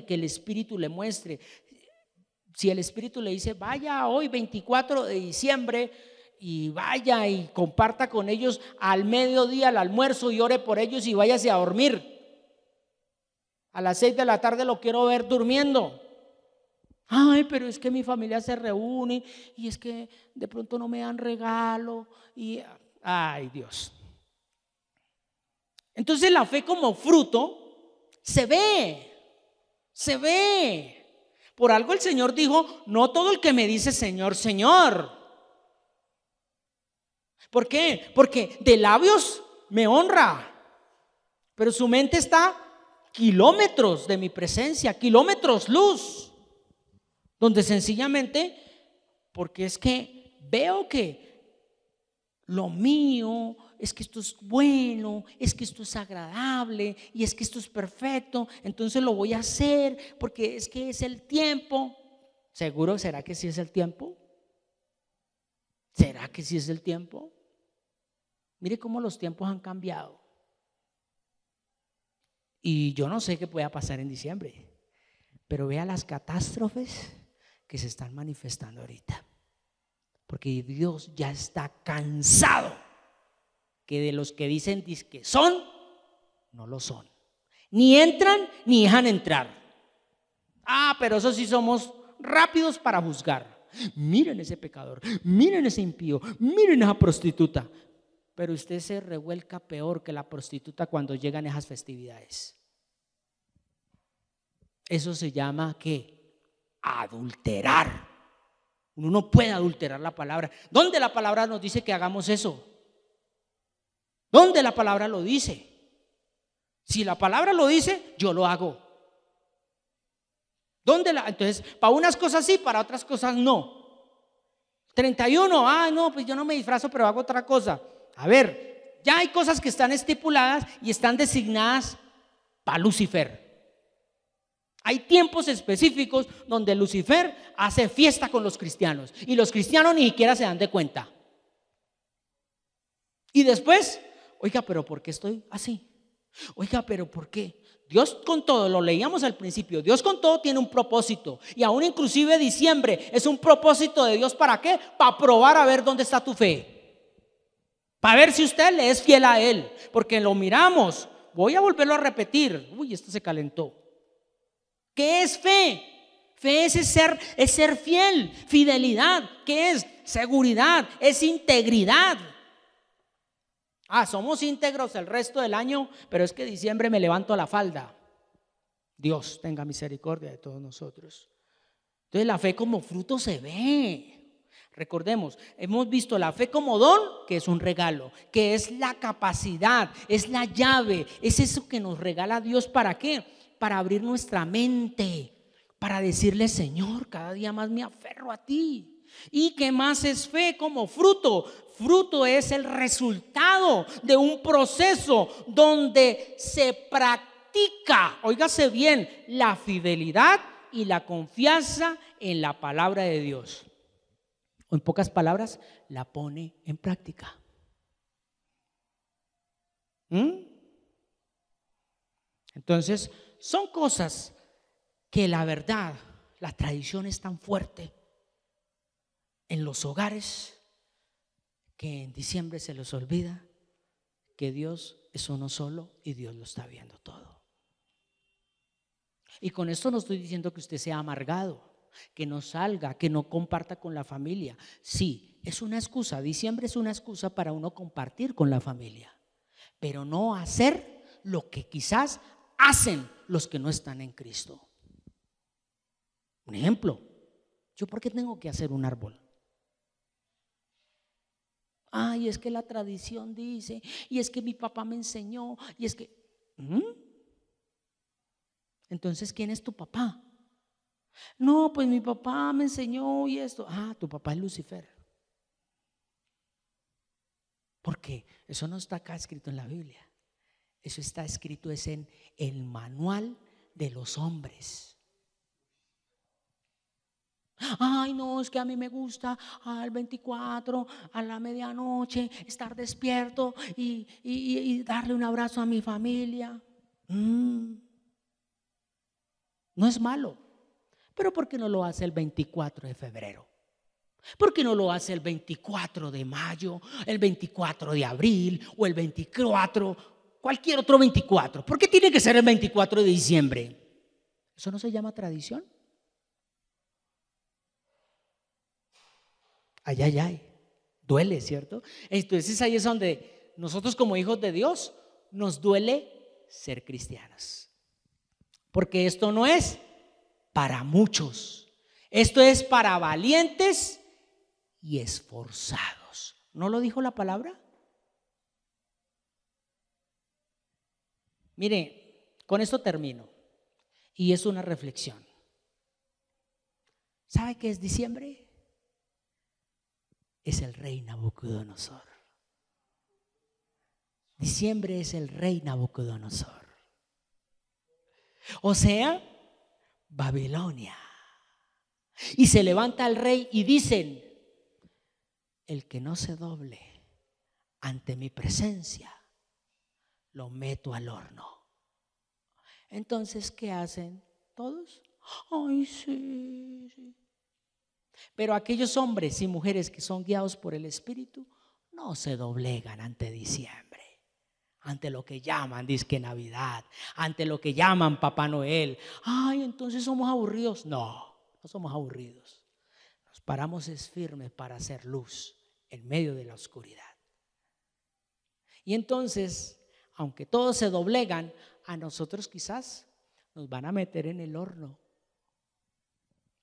que el Espíritu le muestre. Si el Espíritu le dice, vaya hoy 24 de diciembre y vaya y comparta con ellos al mediodía, al almuerzo, y ore por ellos y váyase a dormir. A las 6 de la tarde lo quiero ver durmiendo. Pero es que mi familia se reúne y es que de pronto no me dan regalo y Dios. Entonces la fe como fruto se ve. Por algo el Señor dijo, no todo el que me dice Señor, Señor. ¿Por qué? Porque de labios me honra, pero su mente está kilómetros de mi presencia, kilómetros luz, donde sencillamente, porque es que veo que lo mío es que esto es bueno, es que esto es agradable y es que esto es perfecto, entonces lo voy a hacer porque es que es el tiempo. ¿Seguro? ¿Será que sí es el tiempo? ¿Será que sí es el tiempo? Mire cómo los tiempos han cambiado. Y yo no sé qué pueda pasar en diciembre, pero vea las catástrofes que se están manifestando ahorita. Porque Dios ya está cansado que de los que dicen que son, no lo son. Ni entran ni dejan entrar. Pero eso sí somos rápidos para juzgar. Miren ese pecador, miren ese impío, miren esa prostituta. Pero usted se revuelca peor que la prostituta cuando llegan esas festividades. Eso se llama ¿qué? Adulterar. Uno no puede adulterar la palabra. ¿Dónde la palabra nos dice que hagamos eso? ¿Dónde la palabra lo dice? Si la palabra lo dice, yo lo hago. Entonces, para unas cosas sí, para otras cosas no. 31, no, pues yo no me disfrazo, pero hago otra cosa. A ver, ya hay cosas que están estipuladas y están designadas para Lucifer. Hay tiempos específicos donde Lucifer hace fiesta con los cristianos y los cristianos ni siquiera se dan de cuenta. Y después, oiga, pero ¿por qué estoy así? Oiga, pero ¿por qué? Dios con todo, lo leíamos al principio, Dios con todo tiene un propósito. Y aún inclusive diciembre es un propósito de Dios. ¿Para qué? Para probar a ver dónde está tu fe, para ver si usted le es fiel a Él. Porque lo miramos, voy a volverlo a repetir. Uy, esto se calentó. ¿Qué es fe? Fe es ser fiel. Fidelidad, ¿qué es? Seguridad, es integridad. Somos íntegros el resto del año, pero es que diciembre me levanto la falda. Dios tenga misericordia de todos nosotros. Entonces la fe como fruto se ve. Recordemos, hemos visto la fe como don, que es un regalo, que es la capacidad, es la llave, es eso que nos regala Dios. ¿Para qué? Para abrir nuestra mente, para decirle: Señor, cada día más me aferro a ti. ¿Y qué más es fe como fruto? Fruto es el resultado de un proceso donde se practica, óigase bien, la fidelidad y la confianza en la palabra de Dios. O en pocas palabras, la pone en práctica. Entonces, son cosas que la verdad, la tradición es tan fuerte en los hogares que en diciembre se les olvida que Dios es uno solo y Dios lo está viendo todo. Y con esto no estoy diciendo que usted sea amargado, que no salga, que no comparta con la familia. Sí, es una excusa. Diciembre es una excusa para uno compartir con la familia, pero no hacer lo que quizás hacen los que no están en Cristo. Un ejemplo: ¿yo por qué tengo que hacer un árbol? Es que la tradición dice, y es que mi papá me enseñó, y es que entonces, ¿quién es tu papá? No, pues mi papá me enseñó y esto. Tu papá es Lucifer. Porque eso no está acá escrito en la Biblia. Eso está escrito es en el manual de los hombres. No, es que a mí me gusta al 24, a la medianoche, estar despierto y darle un abrazo a mi familia. No es malo, pero ¿por qué no lo hace el 24 de febrero? ¿Por qué no lo hace el 24 de mayo, el 24 de abril o el 24, cualquier otro 24? ¿Por qué tiene que ser el 24 de diciembre? ¿Eso no se llama tradición? Ay, duele, ¿cierto? Entonces ahí es donde nosotros como hijos de Dios nos duele ser cristianos, porque esto no es para muchos, esto es para valientes y esforzados. ¿No lo dijo la palabra? Mire, Con esto termino. Y es una reflexión. ¿Sabe qué es diciembre? Es el rey Nabucodonosor. Diciembre es el rey Nabucodonosor. O sea, Babilonia. Y se levanta el rey y dicen: el que no se doble ante mi presencia, lo meto al horno. Entonces, ¿qué hacen todos? Ay, sí, sí. Pero aquellos hombres y mujeres que son guiados por el Espíritu no se doblegan ante diciembre, ante lo que llaman disque Navidad, ante lo que llaman Papá Noel. Ay, entonces somos aburridos. No, no somos aburridos. Nos paramos firmes para hacer luz en medio de la oscuridad. Y entonces, aunque todos se doblegan, a nosotros quizás nos van a meter en el horno.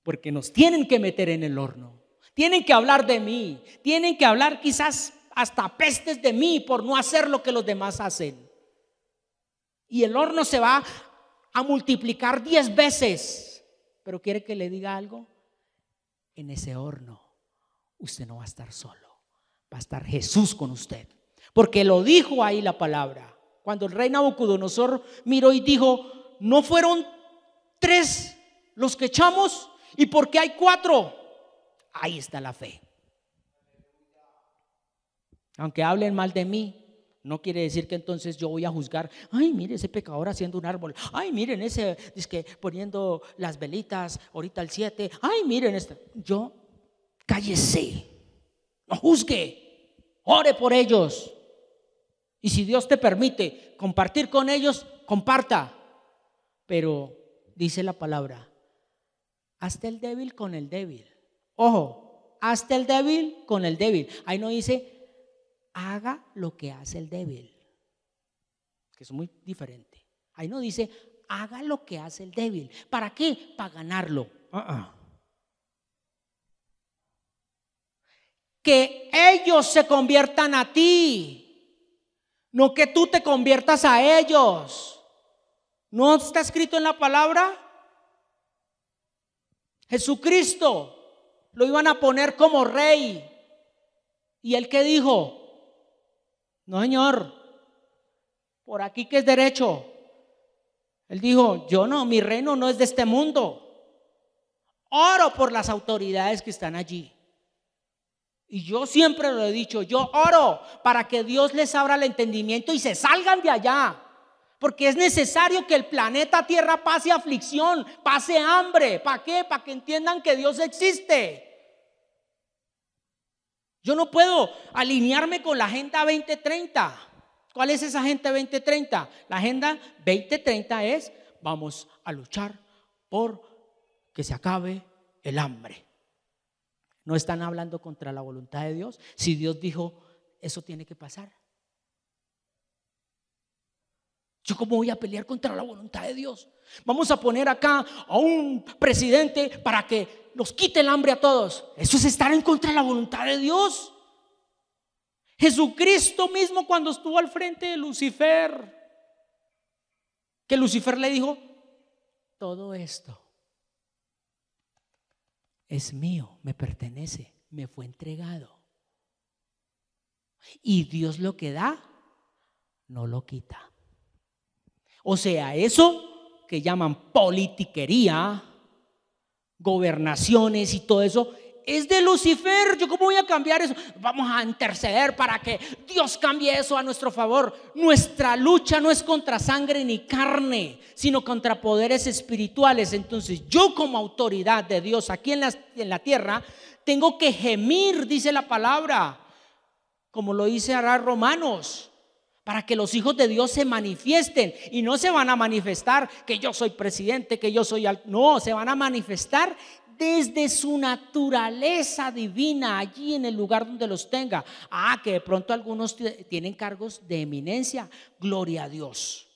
Porque nos tienen que meter en el horno. Tienen que hablar de mí. Tienen que hablar quizás hasta pestes de mí por no hacer lo que los demás hacen. Y el horno se va a multiplicar 10 veces. Pero ¿quiere que le diga algo? En ese horno usted no va a estar solo. Va a estar Jesús con usted. Porque lo dijo ahí la palabra. Cuando el rey Nabucodonosor miró y dijo: ¿no fueron 3 los que echamos? ¿Y por qué hay 4? Ahí está la fe. Aunque hablen mal de mí, no quiere decir que entonces yo voy a juzgar. Ay, mire ese pecador haciendo un árbol. Ay, miren ese poniendo las velitas ahorita al 7. Ay, miren este. Yo, cállese, no juzgue, ore por ellos. Y si Dios te permite compartir con ellos, comparta. Pero dice la palabra: hasta el débil con el débil. Ojo, hasta el débil con el débil. Ahí no dice: haga lo que hace el débil, que es muy diferente. Ahí no dice: haga lo que hace el débil. ¿Para qué? Para ganarlo. Que ellos se conviertan a ti, no que tú te conviertas a ellos. ¿No está escrito en la palabra? Jesucristo lo iban a poner como rey. ¿Y él qué dijo? No, señor, por aquí que es derecho. Él dijo: yo no, mi reino no es de este mundo. Oro por las autoridades que están allí. Y yo siempre lo he dicho, yo oro para que Dios les abra el entendimiento y se salgan de allá. Porque es necesario que el planeta Tierra pase aflicción, pase hambre. ¿Para qué? Para que entiendan que Dios existe. Yo no puedo alinearme con la Agenda 2030. ¿Cuál es esa Agenda 2030? La Agenda 2030 es: vamos a luchar por que se acabe el hambre. ¿No están hablando contra la voluntad de Dios? Si Dios dijo, eso tiene que pasar. ¿Yo cómo voy a pelear contra la voluntad de Dios? Vamos a poner acá a un presidente para que nos quite el hambre a todos. Eso es estar en contra de la voluntad de Dios. Jesucristo mismo, cuando estuvo al frente de Lucifer, que Lucifer le dijo: todo esto es mío, me pertenece, me fue entregado. Y Dios lo que da, no lo quita. O sea, eso que llaman politiquería, gobernaciones y todo eso, es de Lucifer. ¿Yo cómo voy a cambiar eso? Vamos a interceder para que Dios cambie eso a nuestro favor. Nuestra lucha no es contra sangre ni carne, sino contra poderes espirituales. Entonces yo, como autoridad de Dios aquí en la tierra, tengo que gemir, dice la palabra, como lo dice ahora Romanos, para que los hijos de Dios se manifiesten. Y no se van a manifestar que yo soy presidente, que yo soy no, se van a manifestar desde su naturaleza divina, allí en el lugar donde los tenga. Que de pronto algunos tienen cargos de eminencia, gloria a Dios.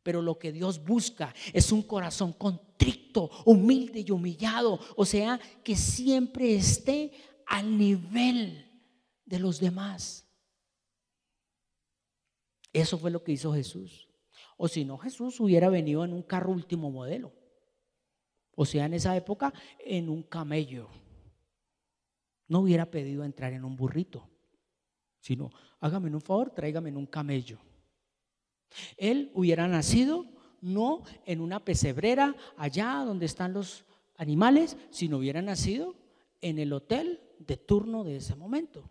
Pero lo que Dios busca es un corazón contrito, humilde y humillado. O sea, que siempre esté al nivel de los demás. Eso fue lo que hizo Jesús. O si no, Jesús hubiera venido en un carro último modelo. O sea, en esa época, en un camello. No hubiera pedido entrar en un burrito, sino, hágame un favor, tráigame en un camello. Él hubiera nacido no en una pesebrera allá donde están los animales, sino hubiera nacido en el hotel de turno de ese momento.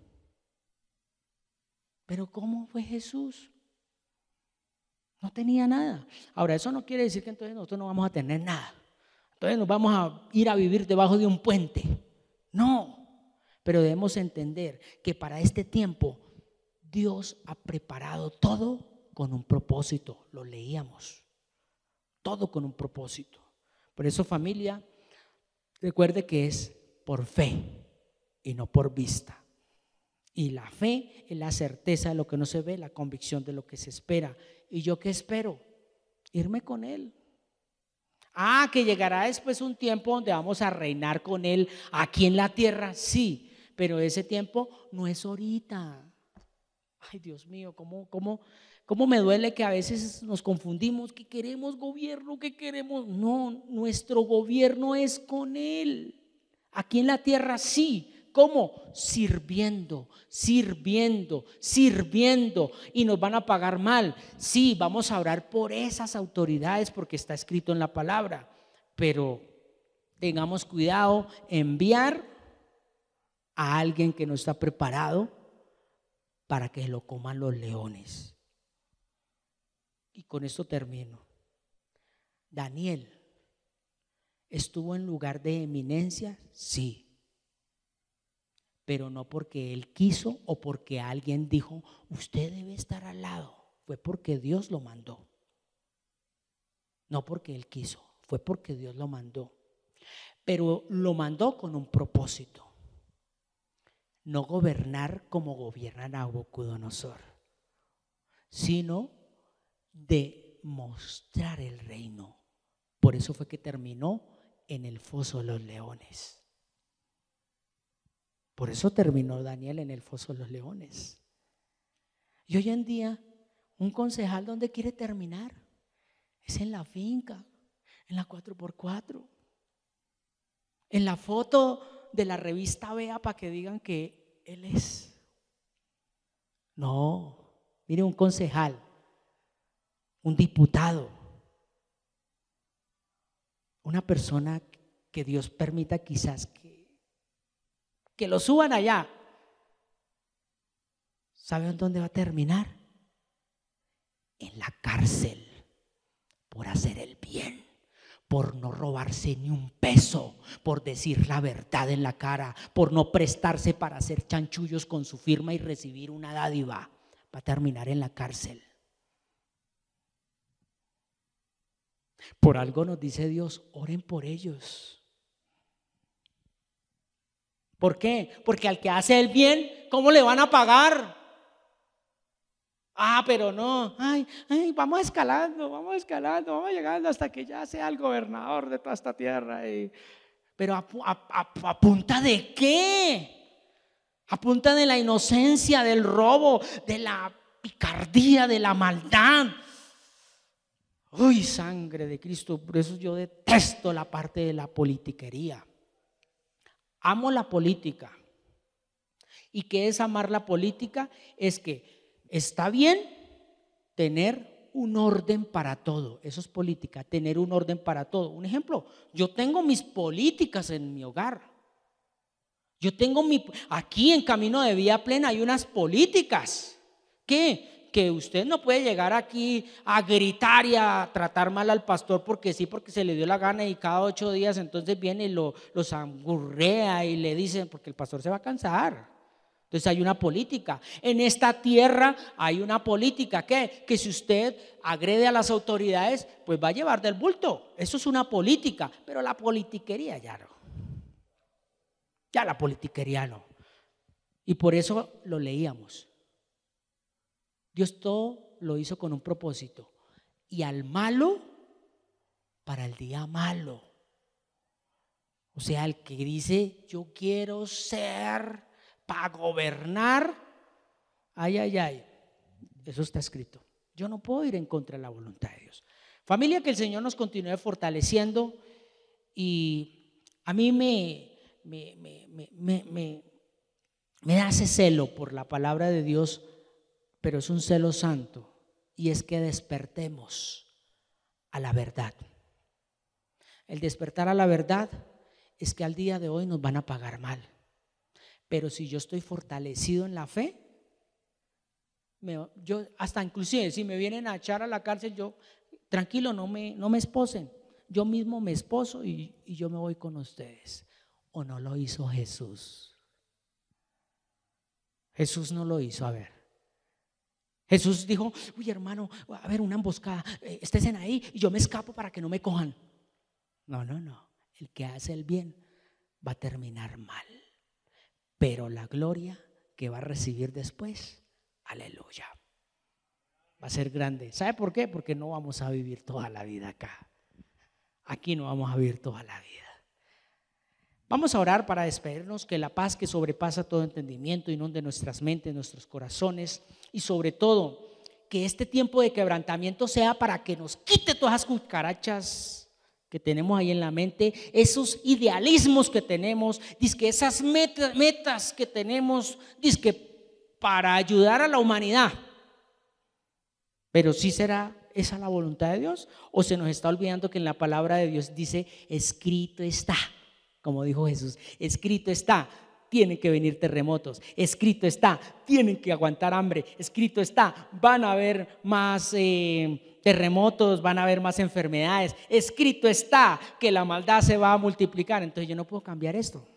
Pero ¿cómo fue Jesús? No tenía nada. Ahora, eso no quiere decir que entonces nosotros no vamos a tener nada. Entonces nos vamos a ir a vivir debajo de un puente. No, pero debemos entender que para este tiempo Dios ha preparado todo con un propósito. Lo leíamos. Todo con un propósito. Por eso, familia, recuerde que es por fe y no por vista. Y la fe es la certeza de lo que no se ve, la convicción de lo que se espera. ¿Y yo qué espero? Irme con Él. Que llegará después un tiempo donde vamos a reinar con Él aquí en la tierra, sí, pero ese tiempo no es ahorita. Ay, Dios mío, ¿cómo me duele que a veces nos confundimos, que queremos gobierno, que queremos? No, nuestro gobierno es con Él. Aquí en la tierra sí. ¿Cómo? Sirviendo. Y nos van a pagar mal. Sí, vamos a orar por esas autoridades porque está escrito en la palabra. Pero tengamos cuidado, enviar a alguien que no está preparado para que lo coman los leones. Y con esto termino. Daniel estuvo en lugar de eminencia, sí. Pero no porque él quiso o porque alguien dijo, usted debe estar al lado. Fue porque Dios lo mandó. No porque él quiso, fue porque Dios lo mandó. Pero lo mandó con un propósito. No gobernar como gobierna Nabucodonosor, sino de mostrar el reino. Por eso fue que terminó en el foso de los leones. Por eso terminó Daniel en el foso de los leones. Y hoy en día, un concejal, ¿dónde quiere terminar? Es en la finca, en la 4x4, en la foto de la revista Vea para que digan que él es. No, mire, un concejal, un diputado, una persona que Dios permita quizás que lo suban allá. ¿Saben dónde va a terminar? En la cárcel, por hacer el bien, por no robarse ni un peso, por decir la verdad en la cara, por no prestarse para hacer chanchullos con su firma y recibir una dádiva. Va a terminar en la cárcel. Por algo nos dice Dios, oren por ellos. ¿Por qué? Porque al que hace el bien, ¿cómo le van a pagar? Pero no, vamos escalando, vamos llegando hasta que ya sea el gobernador de toda esta tierra. Pero ¿a punta de qué? A punta de la inocencia, del robo, de la picardía, de la maldad. Uy, sangre de Cristo, por eso yo detesto la parte de la politiquería. Amo la política. ¿Y qué es amar la política? Es que está bien tener un orden para todo. Eso es política, tener un orden para todo. Un ejemplo, yo tengo mis políticas en mi hogar. Yo tengo aquí en Camino de Vida Plena hay unas políticas. ¿Qué? Que usted no puede llegar aquí a gritar y a tratar mal al pastor porque sí, porque se le dio la gana y cada 8 días entonces viene y los angurrea y le dicen, porque el pastor se va a cansar. Entonces hay una política. En esta tierra hay una política que si usted agrede a las autoridades, pues va a llevar del bulto. Eso es una política, pero la politiquería ya no. Ya la politiquería no. Y por eso lo leíamos. Dios todo lo hizo con un propósito. Y al malo, para el día malo. O sea, el que dice, yo quiero ser para gobernar. Eso está escrito. Yo no puedo ir en contra de la voluntad de Dios. Familia, que el Señor nos continúe fortaleciendo. Y a mí me da ese celo por la palabra de Dios, pero es un celo santo, y es que despertemos a la verdad. El despertar a la verdad es que al día de hoy nos van a pagar mal, pero si yo estoy fortalecido en la fe, yo hasta inclusive si me vienen a echar a la cárcel, yo tranquilo, no me esposen, yo mismo me esposo y yo me voy con ustedes. ¿O no lo hizo Jesús? Jesús no lo hizo. A ver, Jesús dijo: uy, hermano, a ver, una emboscada, estén ahí y yo me escapo para que no me cojan. No, el que hace el bien va a terminar mal, pero la gloria que va a recibir después, aleluya, va a ser grande. ¿Sabe por qué? Porque no vamos a vivir toda la vida acá. Aquí no vamos a vivir toda la vida. Vamos a orar para despedirnos, que la paz que sobrepasa todo entendimiento inunde nuestras mentes, nuestros corazones, y sobre todo que este tiempo de quebrantamiento sea para que nos quite todas las cucarachas que tenemos ahí en la mente, esos idealismos que tenemos, dizque esas metas que tenemos, dizque para ayudar a la humanidad. Pero ¿sí será esa la voluntad de Dios? ¿O se nos está olvidando que en la palabra de Dios dice: escrito está? Como dijo Jesús, escrito está, tienen que venir terremotos, escrito está, tienen que aguantar hambre, escrito está, van a haber más terremotos, van a haber más enfermedades, escrito está que la maldad se va a multiplicar. Entonces yo no puedo cambiar esto.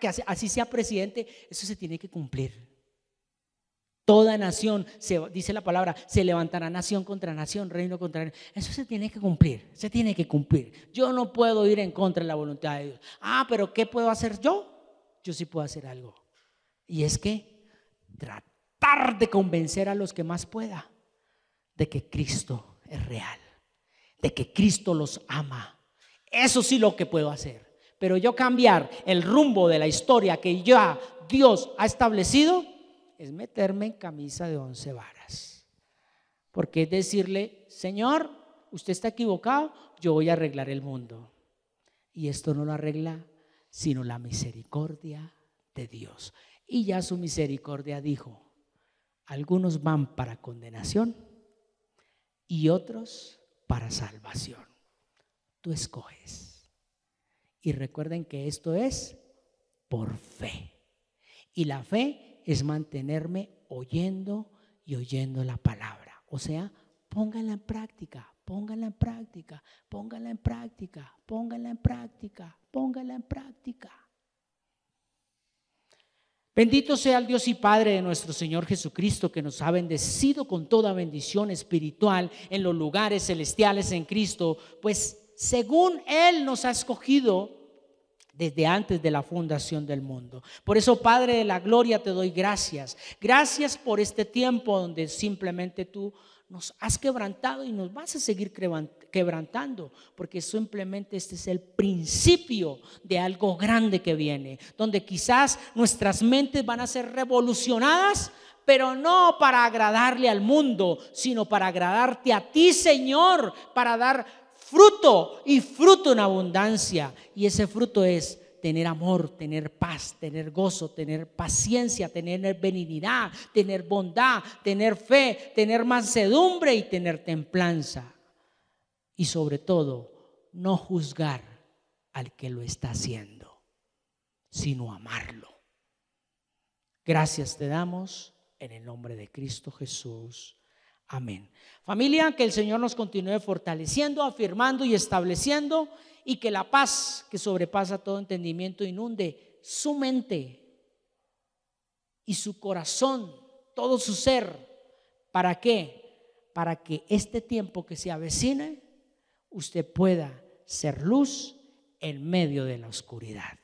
Que así sea presidente, eso se tiene que cumplir. Toda nación, dice la palabra, se levantará nación contra nación, reino contra reino. Eso se tiene que cumplir, se tiene que cumplir. Yo no puedo ir en contra de la voluntad de Dios. Pero ¿qué puedo hacer yo? Yo sí puedo hacer algo. Y es que tratar de convencer a los que más pueda de que Cristo es real, de que Cristo los ama. Eso sí lo que puedo hacer. Pero yo cambiar el rumbo de la historia que ya Dios ha establecido es meterme en camisa de 11 varas, porque es decirle: Señor, usted está equivocado, yo voy a arreglar el mundo. Y esto no lo arregla sino la misericordia de Dios. Y ya su misericordia dijo: algunos van para condenación y otros para salvación. Tú escoges. Y recuerden que esto es por fe, y la fe es mantenerme oyendo y oyendo la palabra. O sea, póngala en práctica, póngala en práctica, póngala en práctica, póngala en práctica, póngala en práctica. Bendito sea el Dios y Padre de nuestro Señor Jesucristo, que nos ha bendecido con toda bendición espiritual en los lugares celestiales en Cristo, pues según Él nos ha escogido desde antes de la fundación del mundo. Por eso, Padre de la gloria, te doy gracias. Gracias por este tiempo donde simplemente tú nos has quebrantado y nos vas a seguir quebrantando, porque simplemente este es el principio de algo grande que viene, donde quizás nuestras mentes van a ser revolucionadas, pero no para agradarle al mundo, sino para agradarte a ti, Señor, para dar fruto y fruto en abundancia. Y ese fruto es tener amor, tener paz, tener gozo, tener paciencia, tener benignidad, tener bondad, tener fe, tener mansedumbre y tener templanza. Y sobre todo, no juzgar al que lo está haciendo, sino amarlo. Gracias te damos en el nombre de Cristo Jesús. Amén. Familia, que el Señor nos continúe fortaleciendo, afirmando y estableciendo, y que la paz que sobrepasa todo entendimiento inunde su mente y su corazón, todo su ser. ¿Para qué? Para que este tiempo que se avecine, usted pueda ser luz en medio de la oscuridad.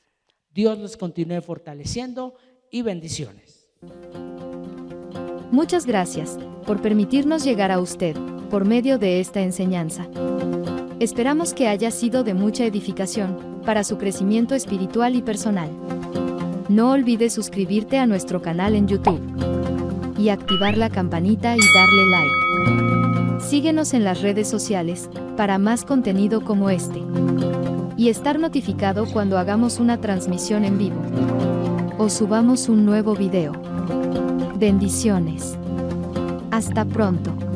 Dios los continúe fortaleciendo y bendiciones. Muchas gracias por permitirnos llegar a usted por medio de esta enseñanza. Esperamos que haya sido de mucha edificación para su crecimiento espiritual y personal. No olvides suscribirte a nuestro canal en YouTube y activar la campanita y darle like. Síguenos en las redes sociales para más contenido como este y estar notificado cuando hagamos una transmisión en vivo o subamos un nuevo video. Bendiciones. Hasta pronto.